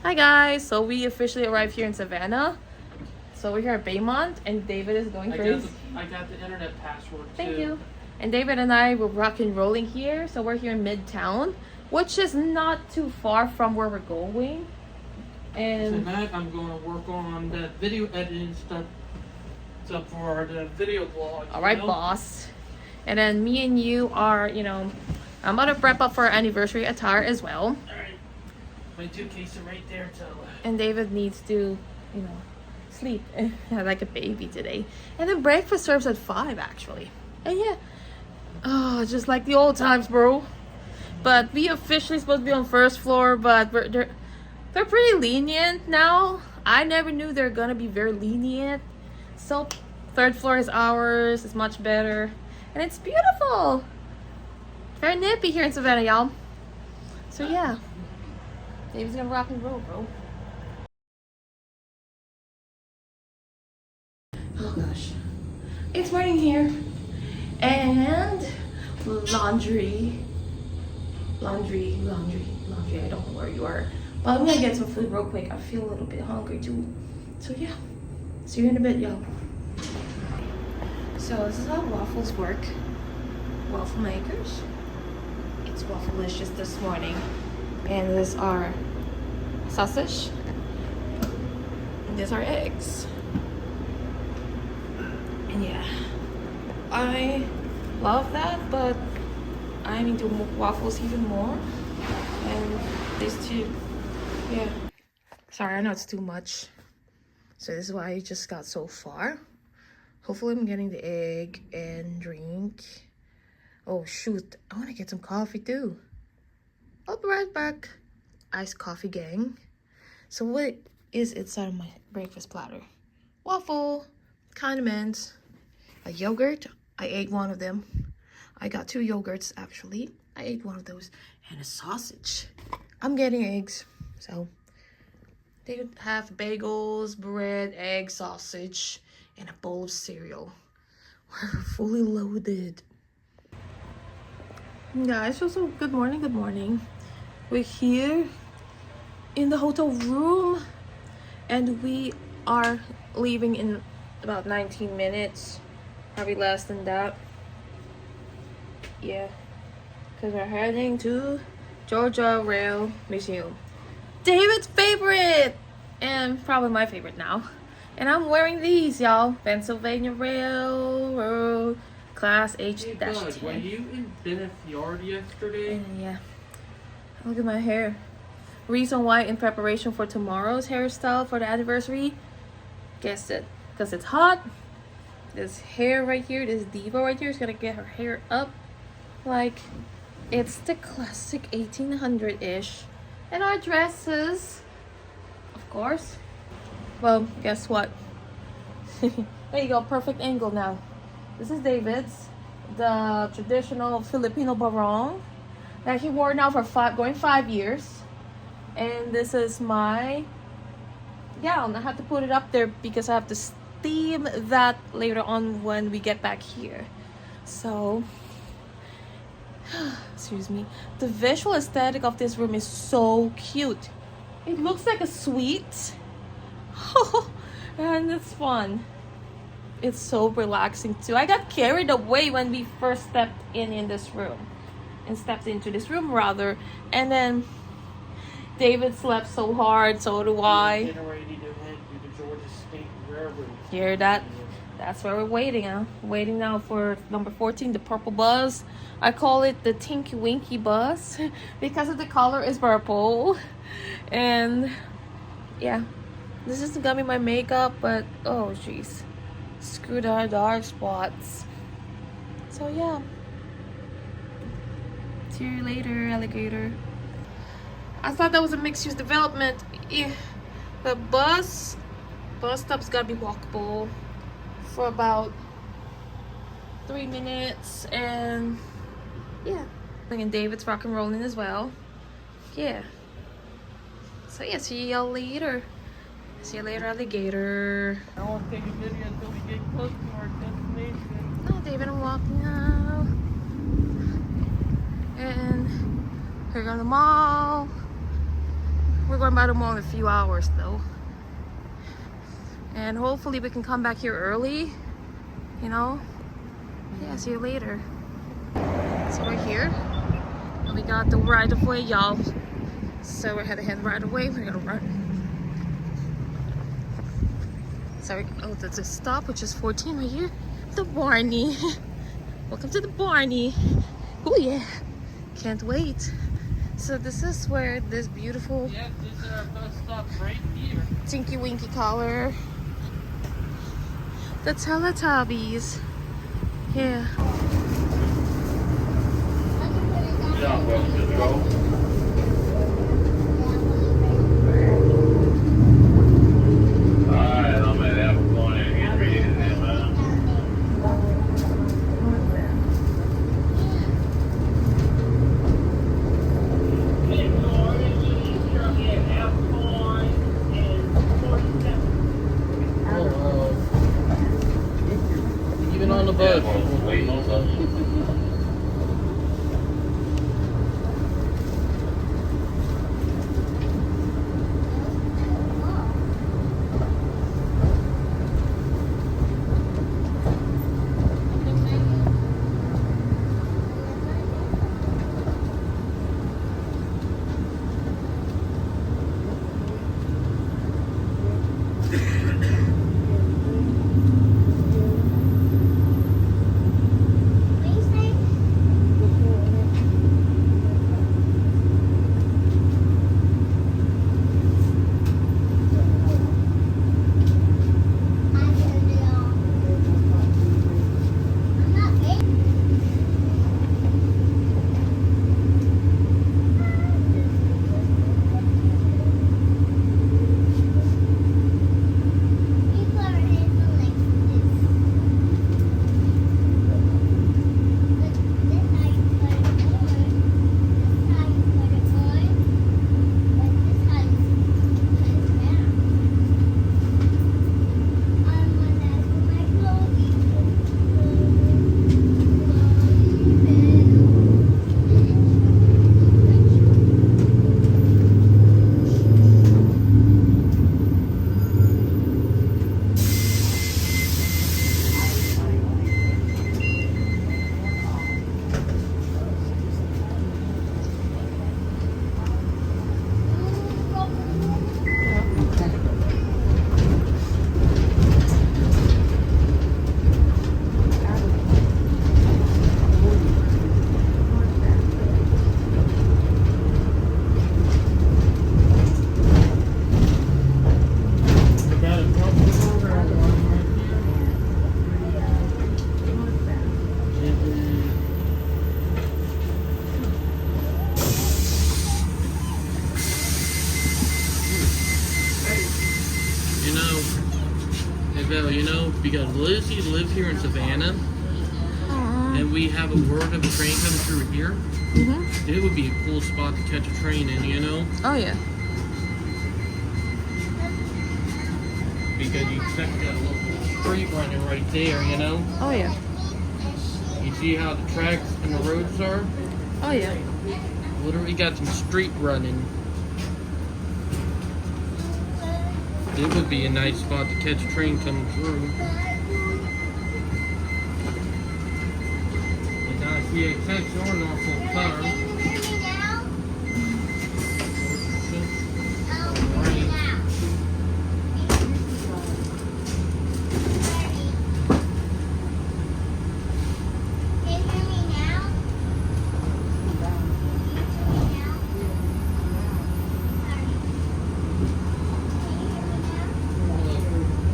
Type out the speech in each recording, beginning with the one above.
Hi guys, so we officially arrived here in Savannah. So we're here at Baymont and David is going crazy. I got the internet password too. Thank you. And David and I were rock and rolling here. So we're here in Midtown, which is not too far from where we're going. And tonight I'm going to work on the video editing stuff for the video blog. Alright, boss. And then me and you are, I'm gonna prep up for our anniversary attire as well. Alright. My 2 cases right there, so. And David needs to, sleep like a baby today. And then breakfast serves at 5 actually. And yeah. Oh, just like the old times, bro. But we officially supposed to be on first floor, but they're pretty lenient now. I never knew they're gonna be very lenient. So third floor is ours. It's much better. And it's beautiful. Very nippy here in Savannah, y'all. So yeah. David's gonna rock and roll, bro. Oh gosh. It's raining here. And laundry. I don't know where you are. But I'm gonna get some food real quick. I feel a little bit hungry too. So yeah. See you in a bit, y'all. So this is how waffles work. Waffle makers. It's Waffleicious this morning. And this is our sausage. And these are eggs. And yeah. I love that, but I'm into waffles even more. And these two, yeah. Sorry, I know it's too much. So this is why I just got so far. Hopefully I'm getting the egg and drink. Oh shoot, I want to get some coffee too. I'll be right back. Iced coffee gang. So what is inside of my breakfast platter? Waffle, condiments, a yogurt. I ate one of them. I got 2 yogurts actually. I ate one of those. And a sausage. I'm getting eggs. So they have bagels, bread, egg, sausage, and a bowl of cereal. We're fully loaded. Guys, so good morning. We're here in the hotel room and we are leaving in about 19 minutes, probably less than that. Yeah, because we're heading to Georgia Rail Museum, David's favorite and probably my favorite now. And I'm wearing these, y'all. Pennsylvania Railroad Class H-10. Hey, were you in Benefiord yesterday? And yeah, look at my hair. Reason why in preparation for tomorrow's hairstyle for the anniversary, guess it, because it's hot. This hair right here, this diva right here is gonna get her hair up like it's the classic 1800-ish. And our dresses, of course. Well, guess what? There you go, perfect angle now. This is David's, the traditional Filipino barong that he wore now for 5 years. And this is my gown. I have to put it up there because I have to steam that later on when we get back here. So, excuse me. The visual aesthetic of this room is so cute. It looks like a suite. And it's fun. It's so relaxing too. I got carried away when we first stepped in this room. And stepped into this room rather. And then David slept so hard, so do I. Getting ready to head to the Georgia State Railroad. Hear that? That's where we're waiting, huh? Waiting now for number 14, the purple bus. I call it the Tinky Winky bus because of the color is purple. And yeah, this is gonna be my makeup, but oh jeez, screw the dark spots. So yeah, see you later, alligator. I thought that was a mixed-use development. The bus stop's gotta be walkable for about 3 minutes, and yeah, and David's rock and rolling as well. Yeah. So yeah, see y'all later. See you later, alligator. I don't want to take a video until we get close to our destination. Oh, David, I'm walking now. And we're going to the mall. We're going by the mall in a few hours though. And hopefully we can come back here early, you know? Yeah, see you later. So we're here. And we got the right of way, y'all. So we're headed right away. We're gonna run. So there's a stop, which is 14 right here. The Barney. Welcome to the Barney. Oh yeah. Can't wait. So this is where this beautiful Yeah, this is our bus stop right here. Tinky Winky collar. The Teletubbies. Yeah. Yeah, well, should we go? Alright, I'm at Apple going in and get ready to them, man. Even on the bus. Waiting on something. You know, because Lizzie lives here in Savannah, and we have a word of a train coming through here, it would be a cool spot to catch a train in, you know? Oh yeah. Because you expect that little street running right there, you know? Oh yeah. You see how the tracks and the roads are? Oh yeah. Literally got some street running. It would be a nice spot to catch a train coming through. And now I see a text or Norfolk car.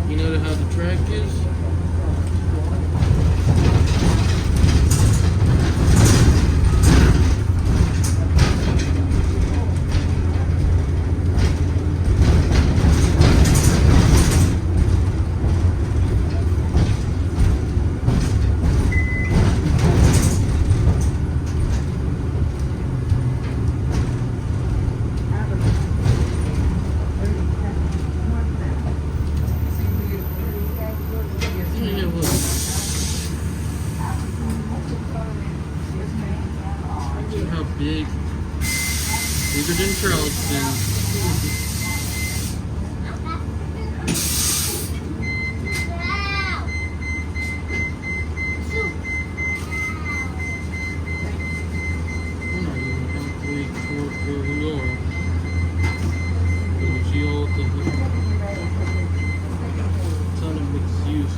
You know how the track is? Charleston. I'm not even halfway toward where we are. But she all the ton of mixed use.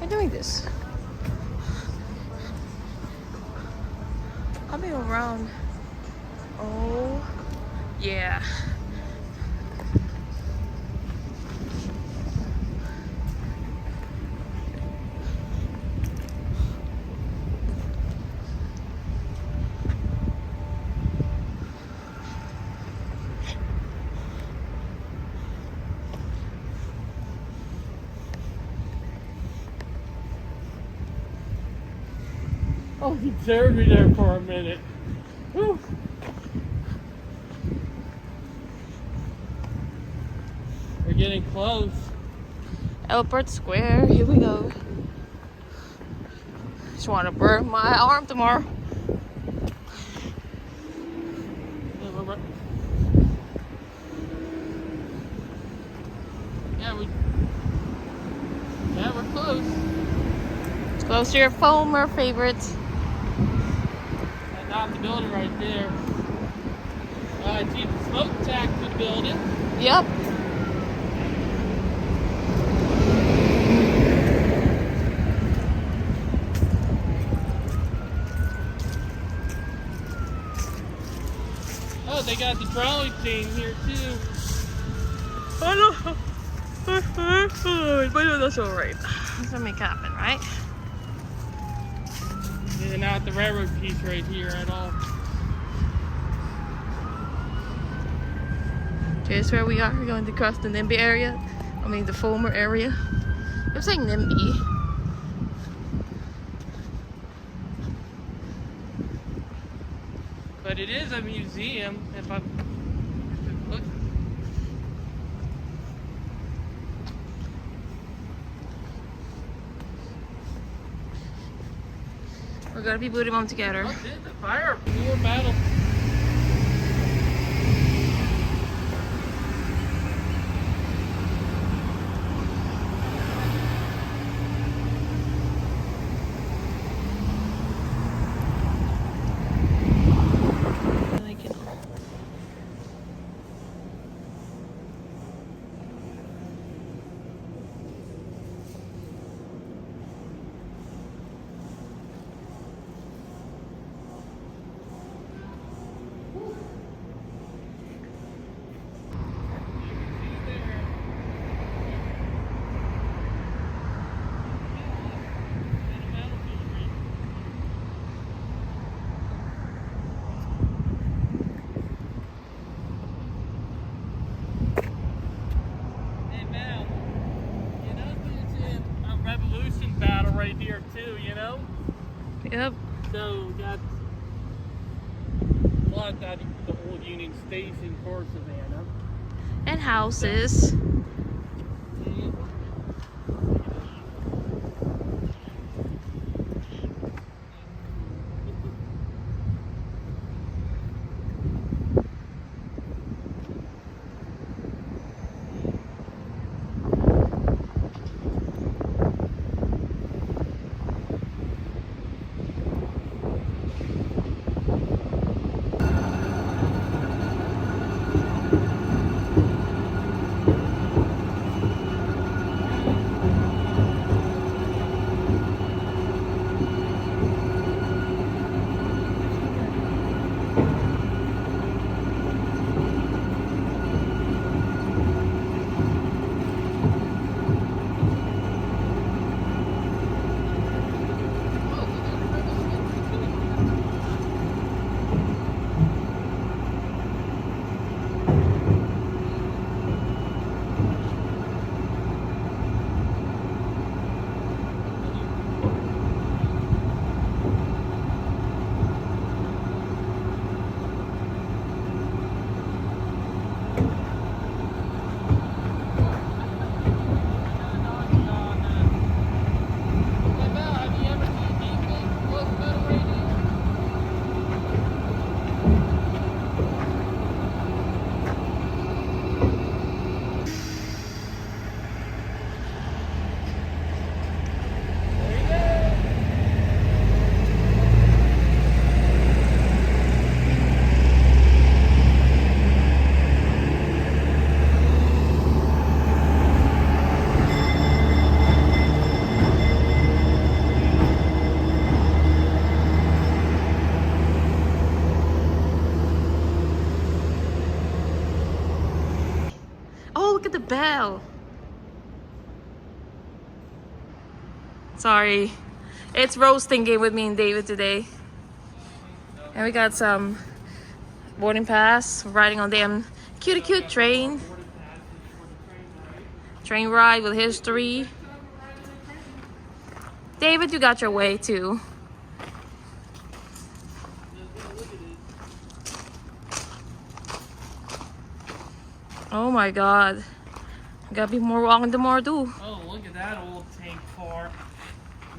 I'm doing this. I'll be around. Oh, yeah. Oh, he dared me there for a minute. Whew. We're getting close. Albert Square, here we go. Just want to burn my arm tomorrow. Yeah, we're close. It's close to your former favorites. And not the building right there. I see the smoke tack to the building. Yep. Oh, they got the trolley team here too. I know. But that's alright. That's gonna make it happen, right? Yeah, not the railroad piece right here at all. Here's where we are. We're going to cross the NIMBY area. I mean the former area. I'm saying NIMBY. But it is a museum. If I look. We're gonna be booting them together. What did the fire war battle? Like it. Revolution battle right here too, you know? Yep. So that's a lot of that, the old Union Station for Savannah. And houses. Oh, look at the bell. Sorry. It's roasting game with me and David today. And we got some boarding pass, riding on damn cute train. Train ride with history. David, you got your way too. Oh my god. Gotta be more walking the more do. Oh, look at that old tank car.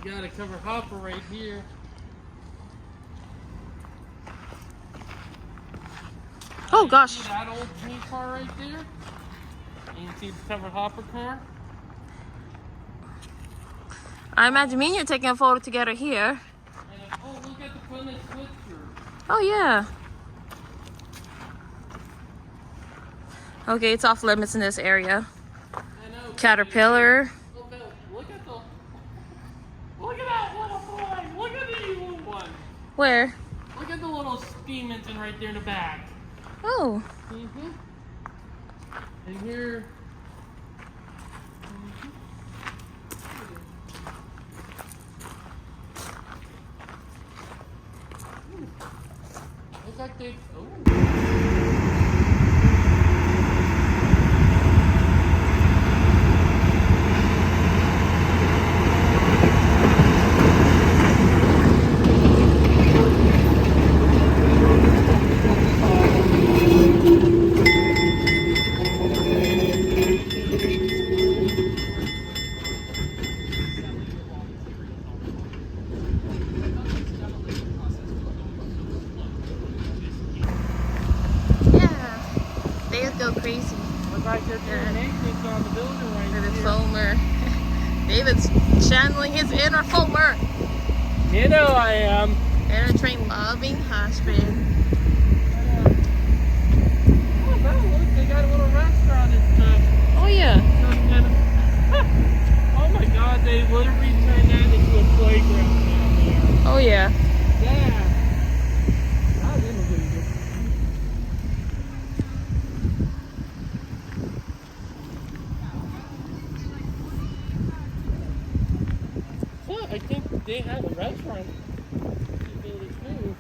You got a cover hopper right here. Oh gosh. See that old tank car right there? And you see the covered hopper car? I imagine me and you taking a photo together here. And, oh, look at the Plymouth Switzer. Oh yeah. Okay, it's off limits in this area. I know. Caterpillar. Look at that little boy. Look at the little one. Where? Look at the little steam engine right there in the back. Oh. Mm-hmm. And here. Looks like they. Oh. maintenance on the building right David here. Fulmer. David's channeling his inner Fulmer. You know I am. Inner train loving husband. Oh, wow, look, they got a little restaurant and stuff. Oh yeah. Oh my god, they literally turned that into a playground down there. Oh yeah. Yeah. That's innovative. Well, I think they have a restaurant. Really too.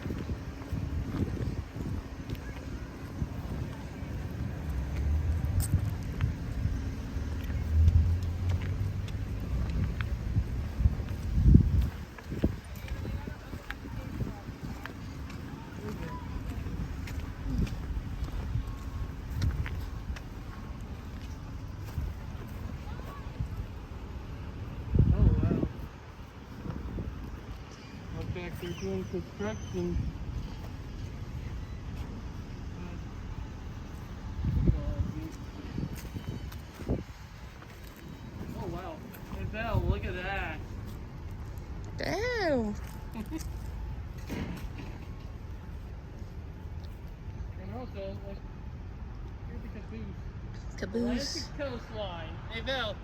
Oh wow. Look back, they're doing construction. Oh wow. Hey Belle, look at that. Damn. And also, like, here's the caboose. Caboose. Atlantic coastline. Hey Belle,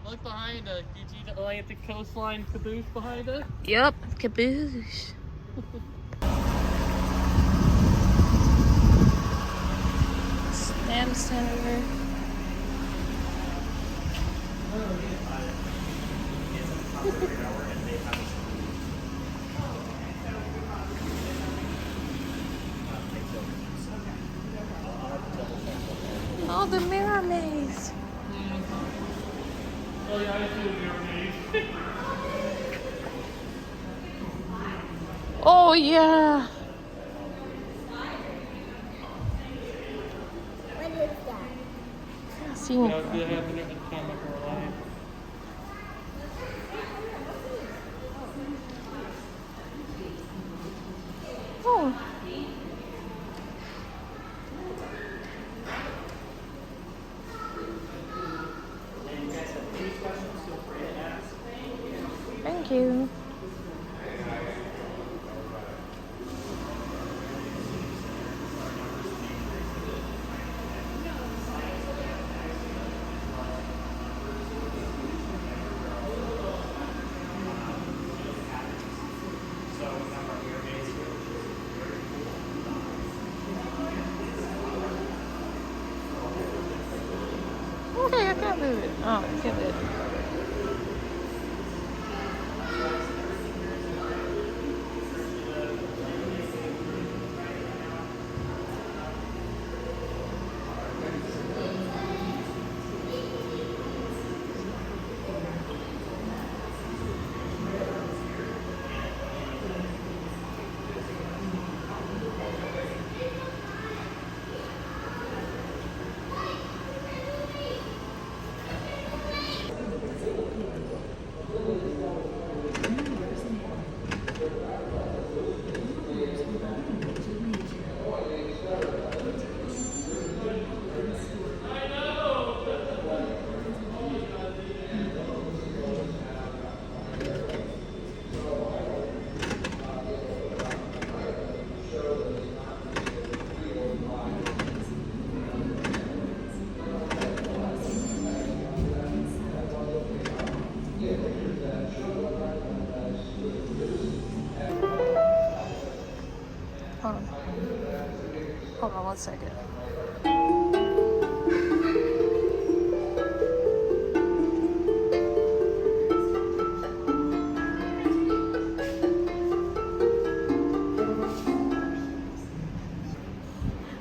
look behind us. Did you see the Atlantic coastline caboose behind us? Yup, caboose. Slam Center. Oh, the mirror maze. Oh yeah, I see what you're mean. Oh yeah. What is that? Seen That would happen every time of our life. Oh. Thank you. Okay, I can't move it. Oh, I can't move it. Hold on. Hold on 1 second.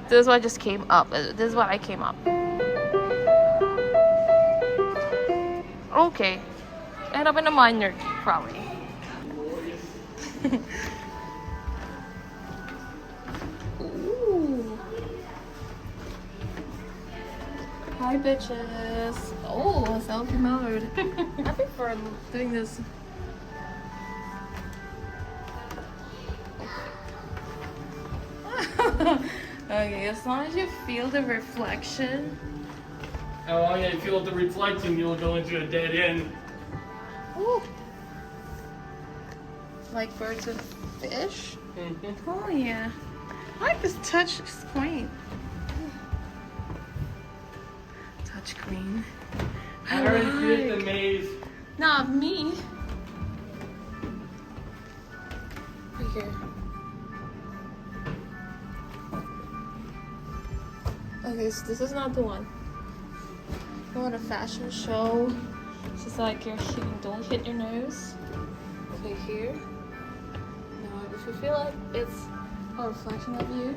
This is what just came up. This is what I came up. Okay. End up in a minor key, probably. Ooh. Hi, bitches. Oh, selfie mode. I prefer doing this. Okay, as long as you feel the reflection Oh yeah, if you let the reflection, you'll go into a dead end. Ooh. Like birds and fish? Oh yeah. I like this touch screen. Touch screen. I already did the maze. Not me. Right here. Okay, so this is not the one. You want a fashion show? It's just like you're hitting, don't hit your nose. Okay, here. Now, if you feel like it's a reflection of you.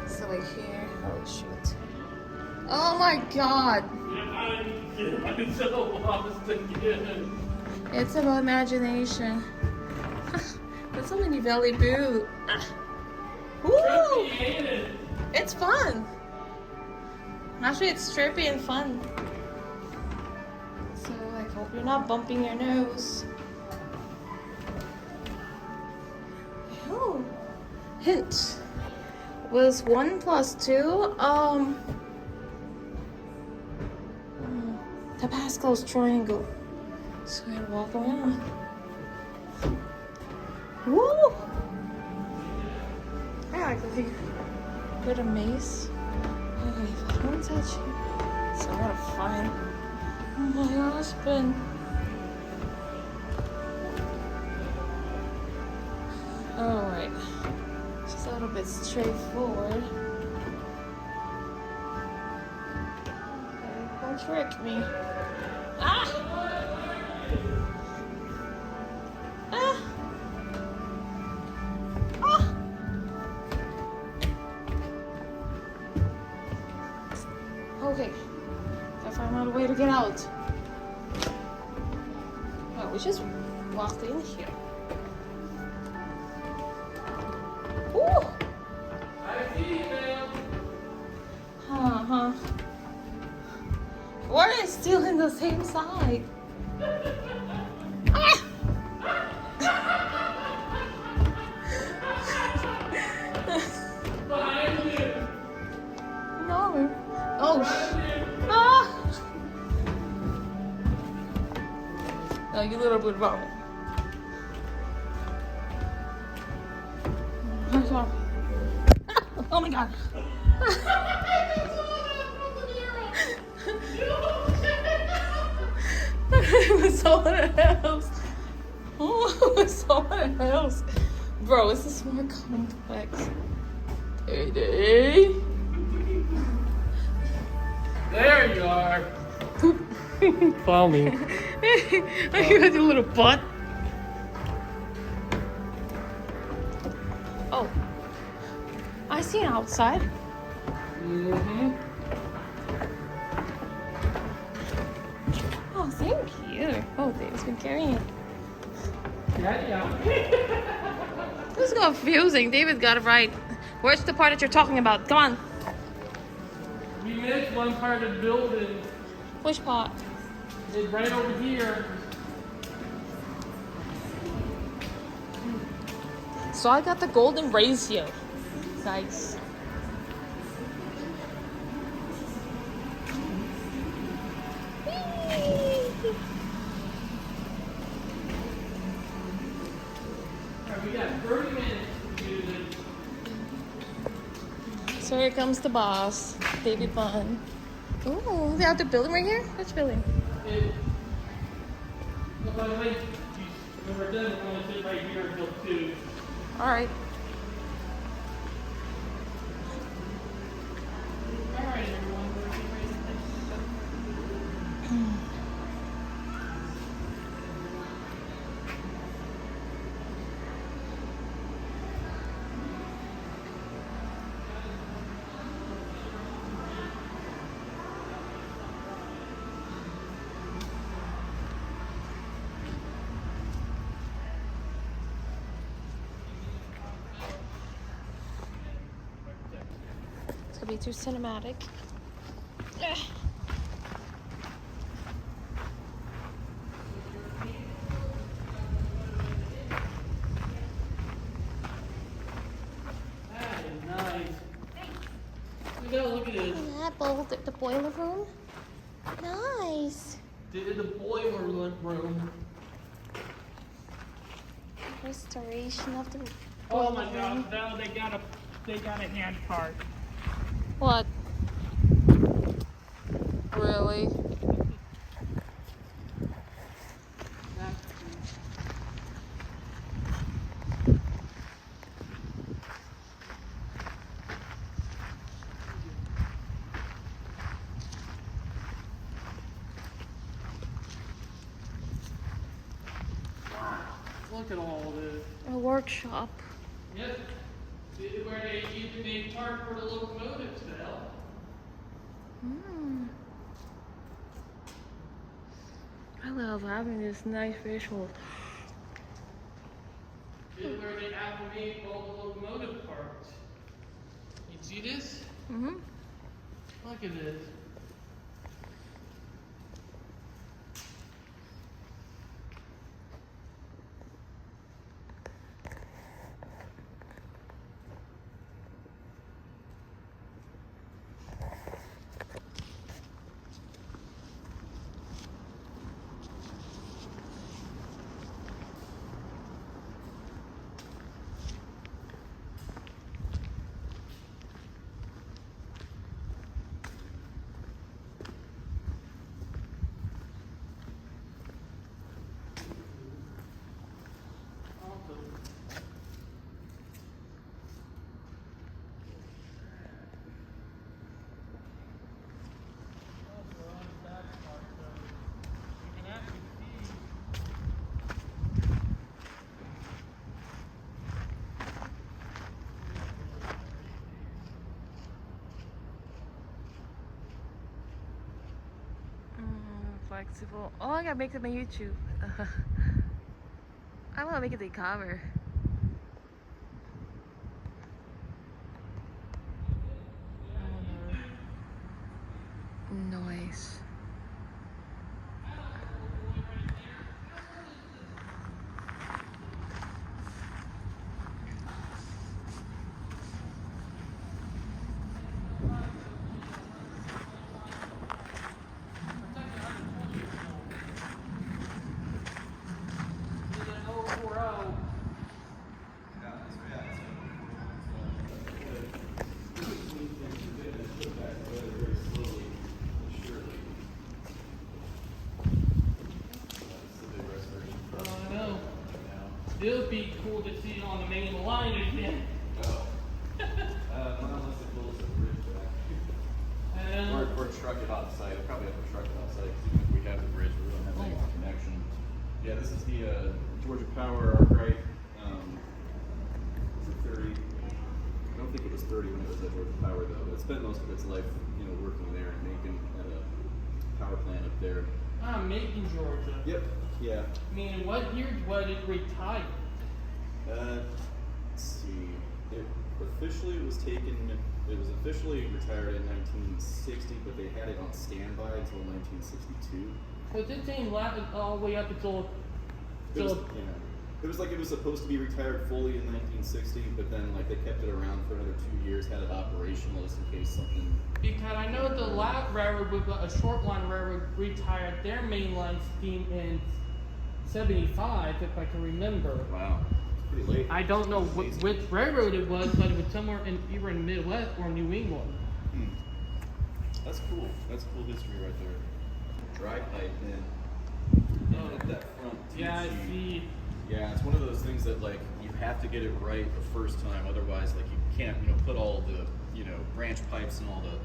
So like here. Oh shoot. Oh my god. I'm so lost again. It's about imagination. There's so many belly boo. Woo! It's fun. Actually, it's trippy and fun. So I hope you're not bumping your nose. Oh. Hint. Was 1 plus 2 Tabasco's triangle. So I walk around. Woo! I like the bit of mace. Okay, if I don't touch you, so I gotta find my husband. Alright. Just a little bit straightforward. Okay, don't trick me. Ah! Ah! Ah! Okay. Gotta find out a way to get out. Oh, we just walked in here. Ooh! I see you, ma'am. Uh-huh. We're still in the same side. Ah! Behind you. No. Oh. Ah! No, you little bit wrong. Oh my god. It was someone else. Oh, it was someone else. Bro, this is more complex. Day. There you are. Follow me. I got your little butt. Oh. I see an outside. Mm-hmm. Oh, thank you. Oh, David's been carrying it. Yeah. This is confusing. David got it right. Where's the part that you're talking about? Come on. We missed one part of the building. Which part? It's right over here. So I got the golden ratio. Nice. Alright, we got 30 minutes to do this. So here comes the boss, David Bun. Ooh, they have the building right here? Which building? Oh, by the way, when we're done, we're going to sit right here until 2. Alright. Alright, everyone. We're getting ready to It's gonna be too cinematic. Ugh. That is nice. the boiler room. Nice. The boiler room. Restoration of the Oh boiler my room. God, Val, they got a hand part. What? Really? Look at all this. A workshop. Yep. This is where they used to make parts for the locomotives, Val. Mm. I love having this nice visual. This is where they made all the locomotive parts. You see this? Mm-hmm. Look at this. Flexible. Oh, I gotta make them on YouTube. I wanna make it the cover. Nice. It would be cool to see it on the main line again. Unless it pulls a bridge back. Or truck it off site. I'll probably have to truck it off site because even if we have the bridge, we don't have any connection. Yeah, this is the Georgia Power Arkwright. Is it 30? I don't think it was 30 when it was at Georgia Power though. But it spent most of its life, working there and making at a power plant up there. Macon, Georgia. Yep. Yeah. I mean, what year was it retired? Let's see. It was officially retired in 1960, but they had it on standby until 1962. But this thing lasted all the way up until. It was supposed to be retired fully in 1960, but then they kept it around for another 2 years, had it operational just in case something. Because I know the last railroad, with a short line railroad, retired their mainline steam in 75, if I can remember. Wow, it's pretty late. I don't know which railroad it was, but it was somewhere either in the Midwest or New England. That's cool. That's cool history right there. Dry pipe in at that front. Yeah, I see. Yeah, it's one of those things that you have to get it right the first time. Otherwise, you can't put all the branch pipes and all the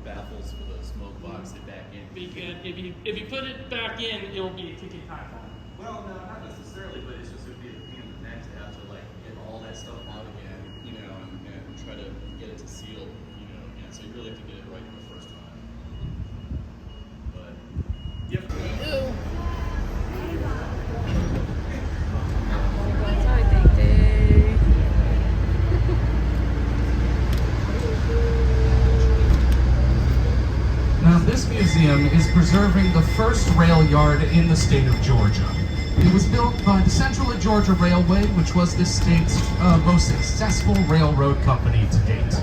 baffles for the smoke box back in. Because if you put it back in, it will be a ticking time bomb. Well, no, not necessarily, but it's just it would be a pain in the neck to have to get all that stuff out again, and try to get it to seal, again. So you really have to get it right the first time. But yep. Now, this museum is preserving the first rail yard in the state of Georgia. It was built by the Central Georgia Railway, which was this state's most successful railroad company to date.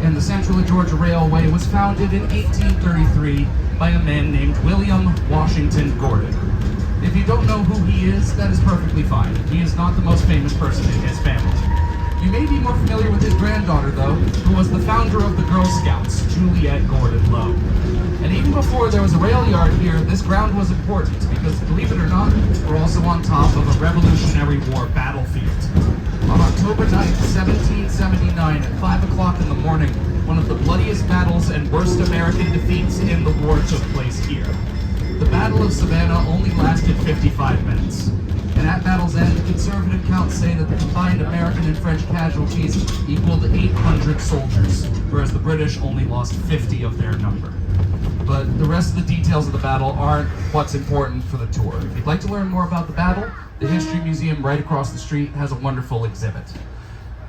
and the Central of Georgia Railway was founded in 1833 by a man named William Washington Gordon. If you don't know who he is, that is perfectly fine. He is not the most famous person in his family. You may be more familiar with his granddaughter, though, who was the founder of the Girl Scouts, Juliette Gordon Low. And even before there was a rail yard here, this ground was important because, believe it or not, we're also on top of a Revolutionary War battlefield. On October 9th, 1779, at 5 o'clock in the morning, one of the bloodiest battles and worst American defeats in the war took place here. The Battle of Savannah only lasted 55 minutes. And at battle's end, conservative counts say that the combined American and French casualties equaled 800 soldiers, whereas the British only lost 50 of their number. But the rest of the details of the battle aren't what's important for the tour. If you'd like to learn more about the battle, the History Museum right across the street has a wonderful exhibit.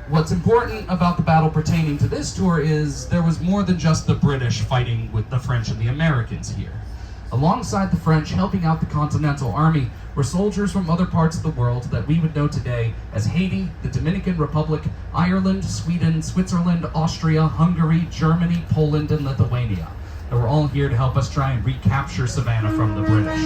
What's important about the battle pertaining to this tour is there was more than just the British fighting with the French and the Americans here. Alongside the French, helping out the Continental Army, were soldiers from other parts of the world that we would know today as Haiti, the Dominican Republic, Ireland, Sweden, Switzerland, Austria, Hungary, Germany, Poland, and Lithuania. They were all here to help us try and recapture Savannah from the British.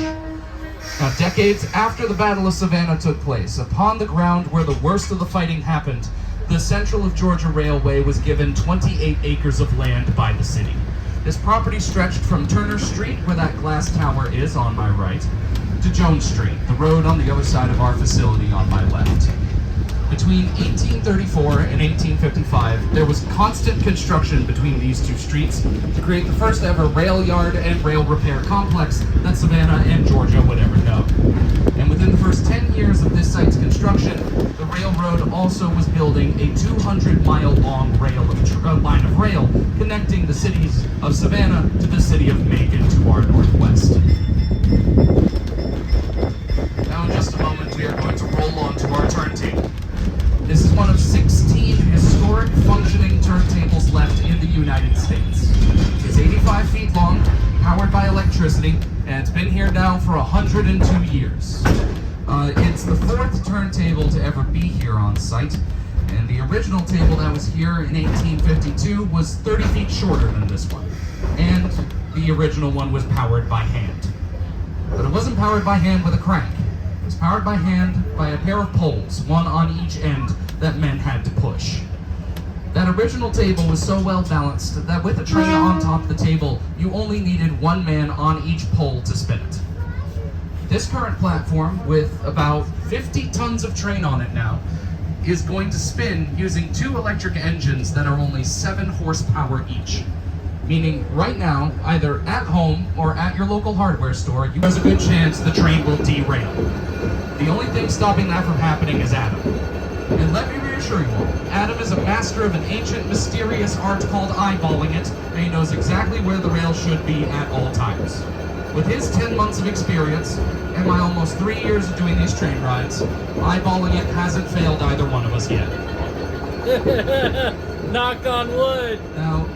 Now, decades after the Battle of Savannah took place, upon the ground where the worst of the fighting happened, the Central of Georgia Railway was given 28 acres of land by the city. This property stretched from Turner Street, where that glass tower is on my right, to Jones Street, the road on the other side of our facility on my left. Between 1834 and 1855, there was constant construction between these two streets to create the first ever rail yard and rail repair complex that Savannah and Georgia would ever know. And within the first 10 years of this site's construction, the railroad also was building a 200-mile-long line of rail connecting the cities of Savannah to the city of Macon to our northwest. Now in just a moment, we are going to roll onto our turntable. This is one of 16 historic functioning turntables left in the United States. It's 85 feet long, powered by electricity, and it's been here now for 102 years. It's the fourth turntable to ever be here on site, and the original table that was here in 1852 was 30 feet shorter than this one, and the original one was powered by hand. But it wasn't powered by hand with a crank. It was powered by hand by a pair of poles, one on each end, that men had to push. That original table was so well balanced that with a tray on top of the table, you only needed one man on each pole to spin it. This current platform, with about 50 tons of train on it now, is going to spin using two electric engines that are only 7 horsepower each. Meaning, right now, either at home or at your local hardware store, there's a good chance the train will derail. The only thing stopping that from happening is Adam. And let me reassure you all, Adam is a master of an ancient, mysterious art called eyeballing it, and he knows exactly where the rail should be at all times. With his 10 months of experience, and my almost 3 years of doing these train rides, eyeballing it hasn't failed either one of us yet. Knock on wood. Now,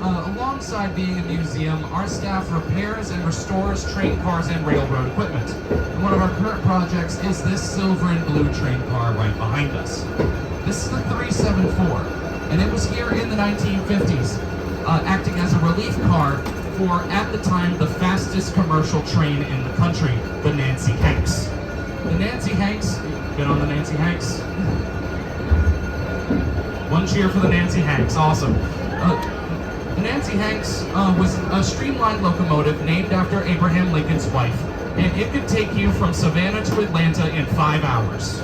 alongside being a museum, our staff repairs and restores train cars and railroad equipment. And one of our current projects is this silver and blue train car right behind us. This is the 374, and it was here in the 1950s, acting as a relief car for, at the time, the fastest commercial train in the country, the Nancy Hanks. The Nancy Hanks, been on the Nancy Hanks? One cheer for the Nancy Hanks, awesome. The Nancy Hanks was a streamlined locomotive named after Abraham Lincoln's wife, and it could take you from Savannah to Atlanta in 5 hours.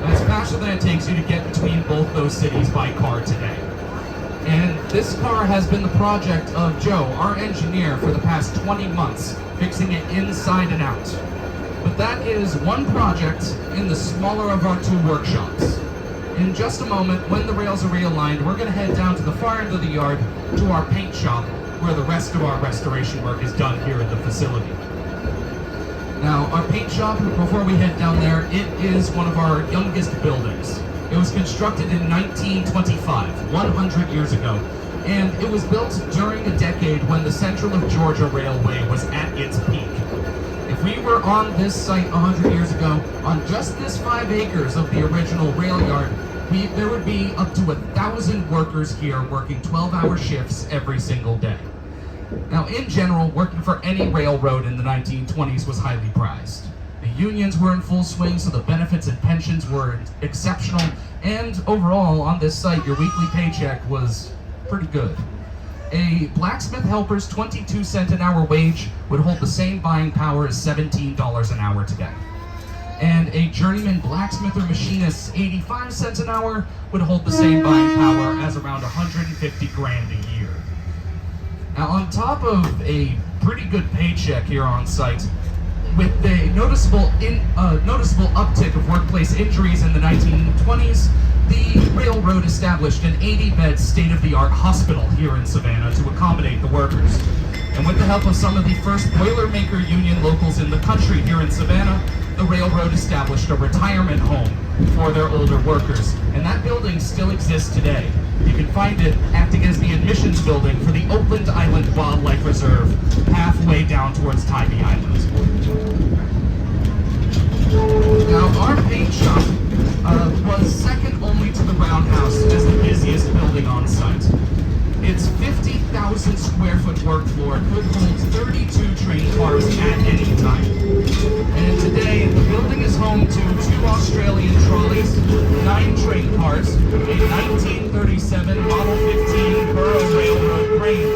That's faster than it takes you to get between both those cities by car today. And this car has been the project of Joe, our engineer, for the past 20 months, fixing it inside and out. But that is one project in the smaller of our 2 workshops. In just a moment, when the rails are realigned, we're going to head down to the far end of the yard to our paint shop, where the rest of our restoration work is done here at the facility. Now, our paint shop, before we head down there, it is one of our youngest buildings. It was constructed in 1925, 100 years ago, and it was built during a decade when the Central of Georgia Railway was at its peak. If we were on this site 100 years ago, on just this 5 acres of the original rail yard, there would be up to 1,000 workers here working 12-hour shifts every single day. Now, in general, working for any railroad in the 1920s was highly prized. The unions were in full swing, so the benefits and pensions were exceptional, and overall, on this site, your weekly paycheck was pretty good. A blacksmith helper's 22-cent an hour wage would hold the same buying power as $17 an hour today. And a journeyman blacksmith or machinist's 85 cents an hour would hold the same buying power as around 150 grand a year. Now, on top of a pretty good paycheck here on site, with a noticeable uptick of workplace injuries in the 1920s, the railroad established an 80-bed state-of-the-art hospital here in Savannah to accommodate the workers. And with the help of some of the first Boilermaker union locals in the country here in Savannah, the railroad established a retirement home for their older workers. And that building still exists today. You can find it acting as the admissions building for the Oakland Island Wildlife Reserve, halfway down towards Tybee Island. Now, our paint shop was second only to the Roundhouse as the busiest building on site. Its 50,000 square foot work floor could hold 32 train cars at any time. And today, the building is home to 2 Australian trolleys, 9 train cars, a 1937 Model 15 Borough Railroad crane,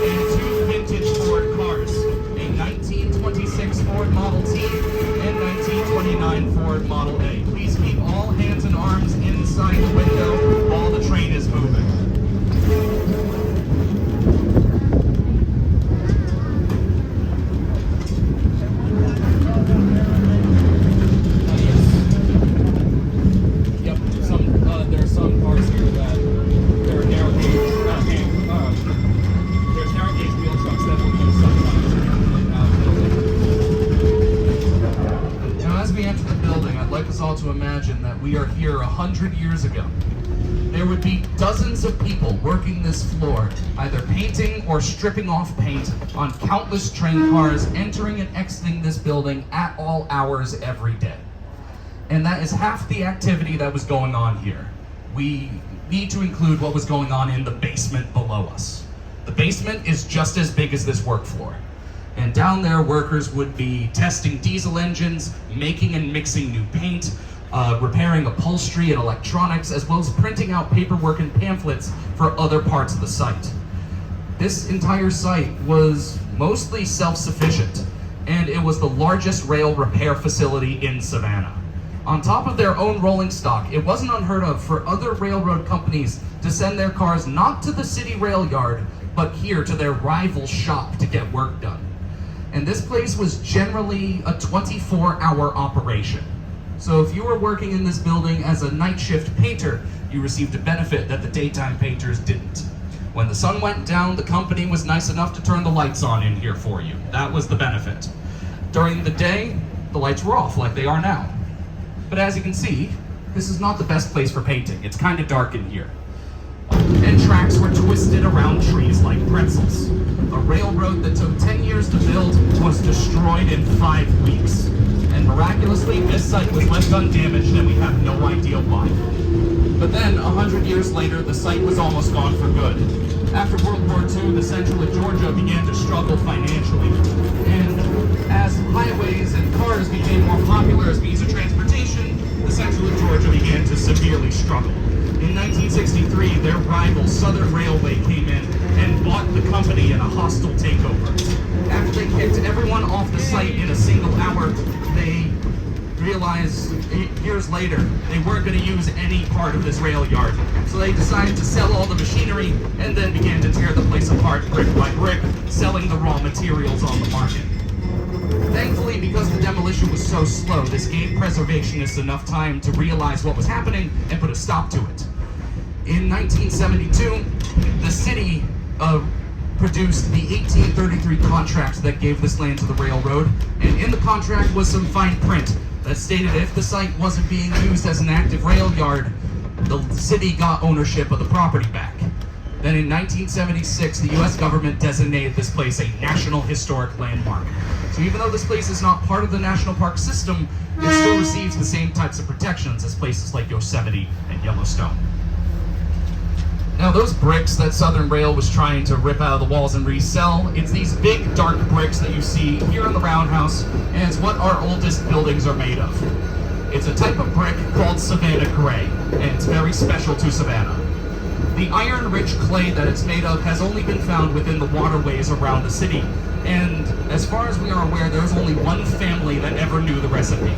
and 2 vintage Ford cars, a 1926 Ford Model T and 1929 Ford Model A. Please keep all hands and arms inside the window while the train is moving. To imagine that we are here 100 years ago. There would be dozens of people working this floor, either painting or stripping off paint on countless train cars, entering and exiting this building at all hours every day. And that is half the activity that was going on here. We need to include what was going on in the basement below us. The basement is just as big as this work floor. And down there, workers would be testing diesel engines, making and mixing new paint, repairing upholstery and electronics, as well as printing out paperwork and pamphlets for other parts of the site. This entire site was mostly self-sufficient, and it was the largest rail repair facility in Savannah. On top of their own rolling stock, it wasn't unheard of for other railroad companies to send their cars not to the city rail yard, but here to their rival shop to get work done. And this place was generally a 24-hour operation. So if you were working in this building as a night shift painter, you received a benefit that the daytime painters didn't. When the sun went down, the company was nice enough to turn the lights on in here for you. That was the benefit. During the day, the lights were off like they are now. But as you can see, this is not the best place for painting. It's kind of dark in here. And tracks were twisted around trees like pretzels. A railroad that took 10 years to build was destroyed in 5 weeks. And miraculously, this site was left undamaged, and we have no idea why. But then, 100 years later, the site was almost gone for good. After World War II, the Central of Georgia began to struggle financially. And as highways and cars became more popular as means of transportation, the Central of Georgia began to severely struggle. In 1963, their rival Southern Railway came in and bought the company in a hostile takeover. After they kicked everyone off the site in a single hour, they realized years later they weren't going to use any part of this rail yard. So they decided to sell all the machinery and then began to tear the place apart brick by brick, selling the raw materials on the market. Thankfully, because the demolition was so slow, this gave preservationists enough time to realize what was happening and put a stop to it. In 1972, the city produced the 1833 contract that gave this land to the railroad, and in the contract was some fine print that stated if the site wasn't being used as an active rail yard, the city got ownership of the property back. Then in 1976, the US government designated this place a National Historic Landmark. So even though this place is not part of the national park system, it still receives the same types of protections as places like Yosemite and Yellowstone. Now those bricks that Southern Rail was trying to rip out of the walls and resell, it's these big dark bricks that you see here in the Roundhouse, and it's what our oldest buildings are made of. It's a type of brick called Savannah Gray, and it's very special to Savannah. The iron-rich clay that it's made of has only been found within the waterways around the city, and as far as we are aware, there's only one family that ever knew the recipe.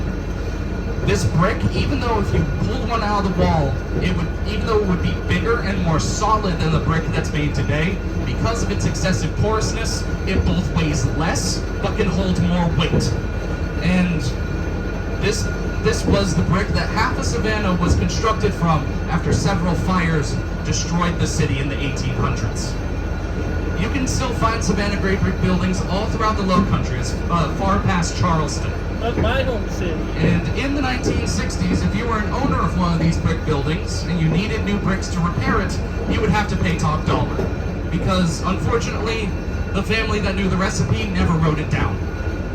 This brick, even though if you pulled one out of the wall, even though it would be bigger and more solid than the brick that's made today, because of its excessive porousness, it both weighs less, but can hold more weight. And this was the brick that half of Savannah was constructed from after several fires destroyed the city in the 1800s. You can still find Savannah Gray brick buildings all throughout the Lowcountry, as far past Charleston. That's my home city. And in the 1960s, if you were an owner of one of these brick buildings and you needed new bricks to repair it, you would have to pay top dollar. Because unfortunately, the family that knew the recipe never wrote it down.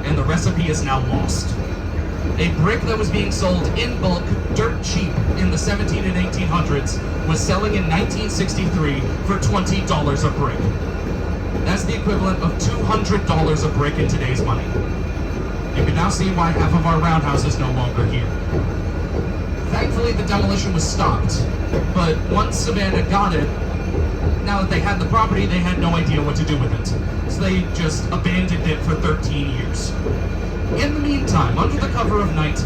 And the recipe is now lost. A brick that was being sold in bulk, dirt cheap, in the 17 and 1800s was selling in 1963 for $20 a brick. That's the equivalent of $200 a brick in today's money. You can now see why half of our roundhouse is no longer here. Thankfully, the demolition was stopped, but once Savannah got it, now that they had the property, they had no idea what to do with it. So they just abandoned it for 13 years. In the meantime, under the cover of night,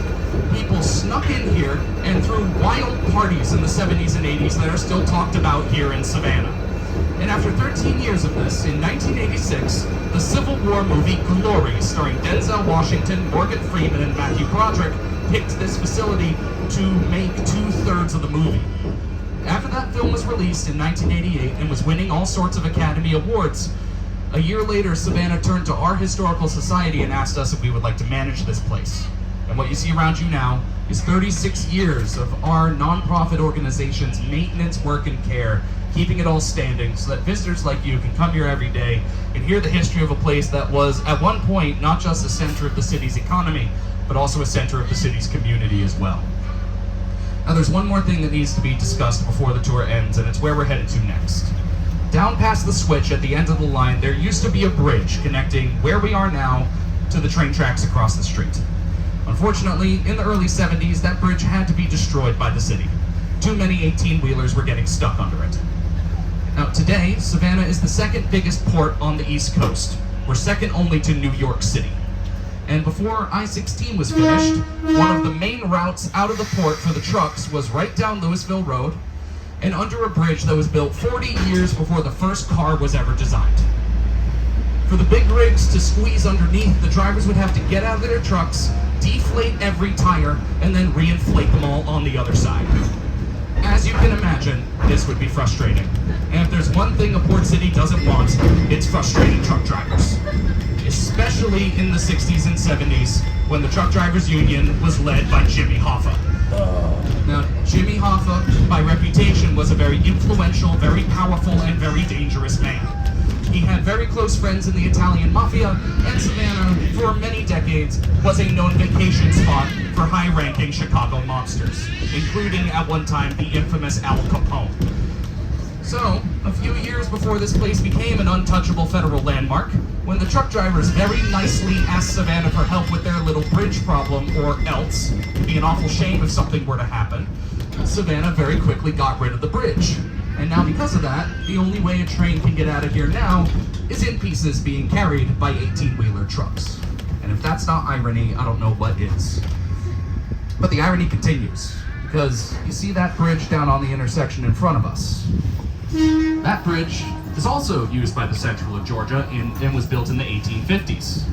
people snuck in here and threw wild parties in the 70s and 80s that are still talked about here in Savannah. And after 13 years of this, in 1986, the Civil War movie Glory, starring Denzel Washington, Morgan Freeman, and Matthew Broderick, picked this facility to make 2/3 of the movie. After that film was released in 1988 and was winning all sorts of Academy Awards, a year later, Savannah turned to our historical society and asked us if we would like to manage this place. And what you see around you now is 36 years of our nonprofit organization's maintenance, work, and care, keeping it all standing so that visitors like you can come here every day and hear the history of a place that was, at one point, not just the center of the city's economy, but also a center of the city's community as well. Now, there's one more thing that needs to be discussed before the tour ends, and it's where we're headed to next. Down past the switch at the end of the line, there used to be a bridge connecting where we are now to the train tracks across the street. Unfortunately, in the early 70s, that bridge had to be destroyed by the city. Too many 18-wheelers were getting stuck under it. Now, today, Savannah is the second biggest port on the East Coast. We're second only to New York City. And before I-16 was finished, one of the main routes out of the port for the trucks was right down Louisville Road and under a bridge that was built 40 years before the first car was ever designed. For the big rigs to squeeze underneath, the drivers would have to get out of their trucks, deflate every tire, and then reinflate them all on the other side. As you can imagine, this would be frustrating. And if there's one thing a port city doesn't want, it's frustrated truck drivers. Especially in the 60s and 70s, when the Truck Drivers Union was led by Jimmy Hoffa. Now, Jimmy Hoffa, by reputation, was a very influential, very powerful, and very dangerous man. He had very close friends in the Italian mafia, and Savannah, for many decades, was a known vacation spot for high-ranking Chicago mobsters, including, at one time, the infamous Al Capone. So, a few years before this place became an untouchable federal landmark, when the truck drivers very nicely asked Savannah for help with their little bridge problem, or else, it'd be an awful shame if something were to happen, Savannah very quickly got rid of the bridge. And now because of that, the only way a train can get out of here now is in pieces being carried by 18-wheeler trucks. And if that's not irony, I don't know what is. But the irony continues, because you see that bridge down on the intersection in front of us. That bridge is also used by the Central of Georgia and was built in the 1850s.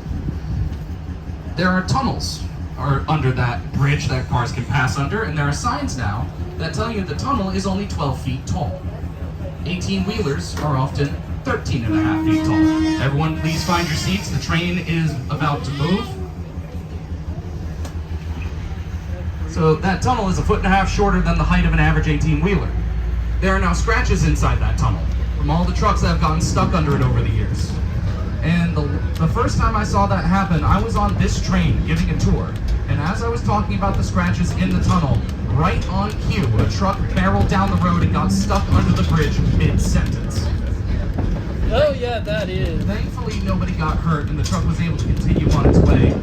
There are tunnels under that bridge that cars can pass under, and there are signs now that tell you the tunnel is only 12 feet tall. 18-wheelers are often 13 and a half feet tall. Everyone, please find your seats. The train is about to move. So that tunnel is 1.5 feet shorter than the height of an average 18-wheeler. There are now scratches inside that tunnel. from all the trucks that have gotten stuck under it over the years. And the first time I saw that happen, I was on this train giving a tour. And as I was talking about the scratches in the tunnel, right on cue, a truck barreled down the road and got stuck under the bridge mid-sentence. Oh yeah, that is. Thankfully, nobody got hurt and the truck was able to continue on its way.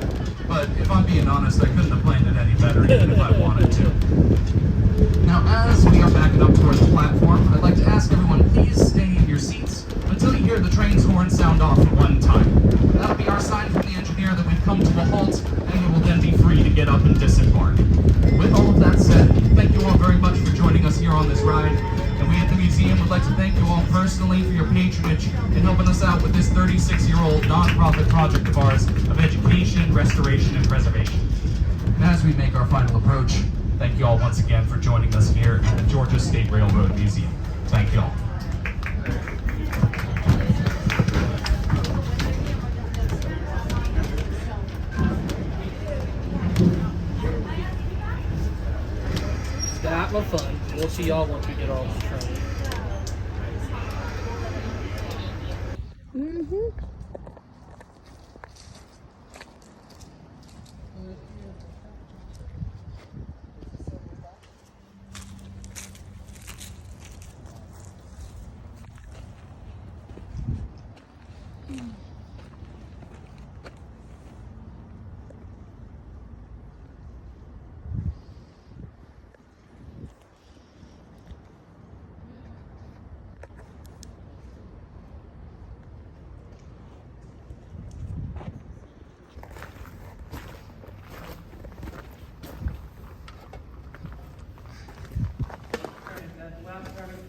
But if I'm being honest, I couldn't have planned it any better, even if I wanted to. Now, as we are backing up towards the platform, I'd like to ask everyone, please stay in your seats until you hear the train's horn sound off one time. That'll be our sign from the engineer that we've come to a halt, and we will then be free to get up and disembark. With all of that said, thank you all very much for joining us here on this ride, and we at the museum would like to thank you all personally for your patronage in helping us out with this 36-year-old nonprofit project of ours of education, restoration, and preservation. As we make our final approach, thank you all once again for joining us here at the Georgia State Railroad Museum. Thank you all. That was fun. We'll see y'all once we get off the train.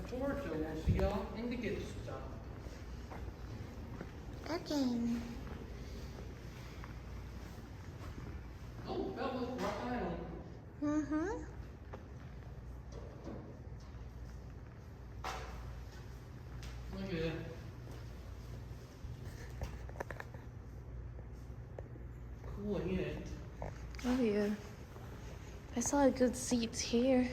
Georgia, we'll see y'all in the gift shop. Okay. Oh, Bella, Rock Island. Mm-hmm. Look at it. Cool, ain't it? Oh yeah. I saw good seats here.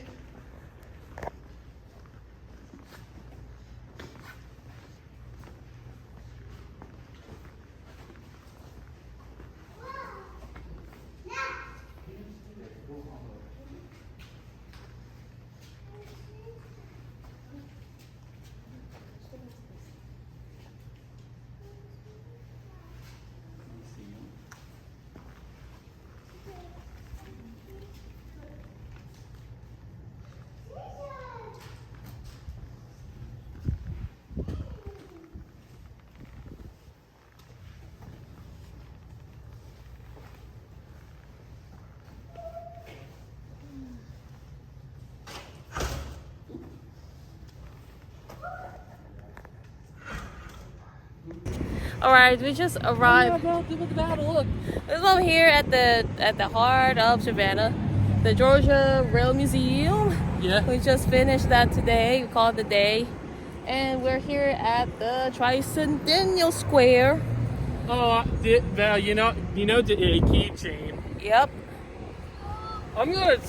All right, we just arrived. Look at that, look. This is over here at the heart of Savannah, the Georgia Rail Museum. Yeah. We just finished that today. We called it a day, and we're here at the Tricentennial Square. Oh, Val, you know the keychain. Yep, I'm gonna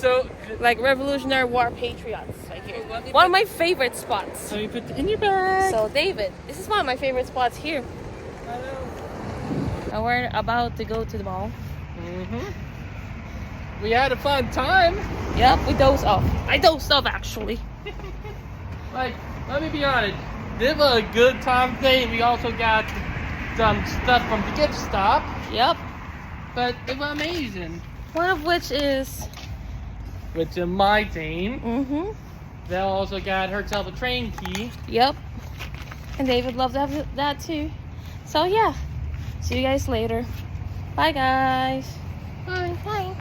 like Revolutionary War patriots right here. One of my favorite spots. let me put it in your bag. So David, this is one of my favorite spots here. I know. And we're about to go to the mall. We had a fun time. Yep, we dozed off. I dozed off actually. Like, let me be honest. This was a good time today. We also got some stuff from the gift stop, Yep. but it was amazing. One of which is Which is my team. Val also got herself a train key. Yep. And David loved that too. So yeah. See you guys later. Bye guys. Bye. Bye.